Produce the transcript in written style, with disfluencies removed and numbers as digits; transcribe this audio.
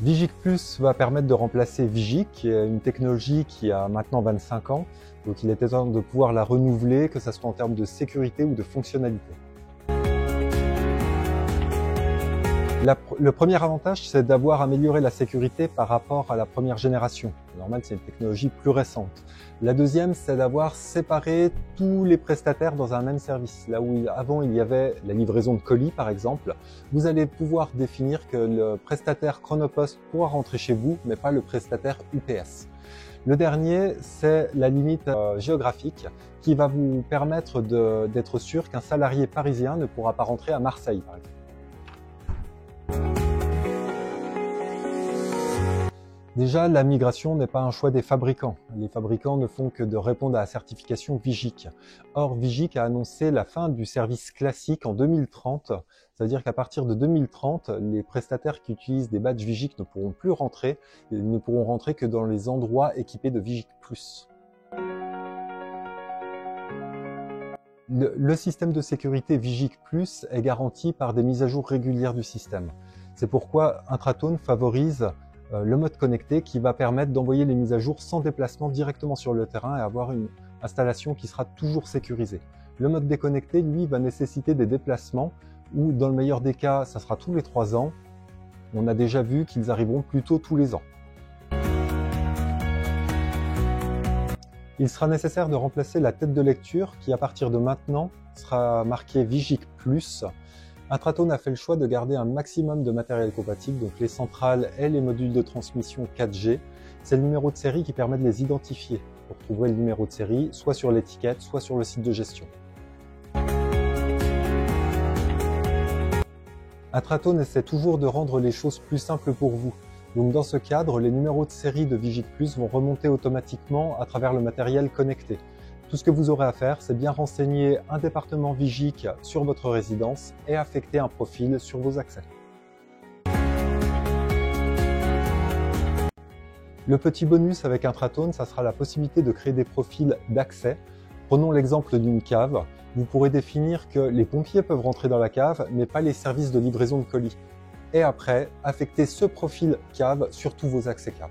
Vigic Plus va permettre de remplacer Vigic, qui est une technologie qui a maintenant 25 ans. Donc il était temps de pouvoir la renouveler, que ce soit en termes de sécurité ou de fonctionnalité. Le premier avantage, c'est d'avoir amélioré la sécurité par rapport à la première génération. Normal, c'est une technologie plus récente. La deuxième, c'est d'avoir séparé tous les prestataires dans un même service. Là où avant il y avait la livraison de colis, par exemple, vous allez pouvoir définir que le prestataire Chronopost pourra rentrer chez vous, mais pas le prestataire UPS. Le dernier, c'est la limite géographique qui va vous permettre d'être sûr qu'un salarié parisien ne pourra pas rentrer à Marseille, par exemple. Déjà, la migration n'est pas un choix des fabricants. Les fabricants ne font que de répondre à la certification Vigic. Or, Vigic a annoncé la fin du service classique en 2030. C'est-à-dire qu'à partir de 2030, les prestataires qui utilisent des badges Vigic ne pourront plus rentrer. Ils ne pourront rentrer que dans les endroits équipés de Vigic Plus. Le système de sécurité Vigic Plus est garanti par des mises à jour régulières du système. C'est pourquoi Intratone favorise le mode connecté qui va permettre d'envoyer les mises à jour sans déplacement directement sur le terrain et avoir une installation qui sera toujours sécurisée. Le mode déconnecté, lui, va nécessiter des déplacements où, dans le meilleur des cas, ça sera tous les 3 ans. On a déjà vu qu'ils arriveront plutôt tous les ans. Il sera nécessaire de remplacer la tête de lecture qui, à partir de maintenant, sera marquée Vigic Plus. Intratone a fait le choix de garder un maximum de matériel compatible, donc les centrales et les modules de transmission 4G. C'est le numéro de série qui permet de les identifier. Vous retrouverez le numéro de série soit sur l'étiquette, soit sur le site de gestion. Intratone essaie toujours de rendre les choses plus simples pour vous. Donc dans ce cadre, les numéros de série de Vigic Plus vont remonter automatiquement à travers le matériel connecté. Tout ce que vous aurez à faire, c'est bien renseigner un département Vigic sur votre résidence et affecter un profil sur vos accès. Le petit bonus avec Intratone, ça sera la possibilité de créer des profils d'accès. Prenons l'exemple d'une cave. Vous pourrez définir que les pompiers peuvent rentrer dans la cave, mais pas les services de livraison de colis. Et après, affecter ce profil cave sur tous vos accès cave.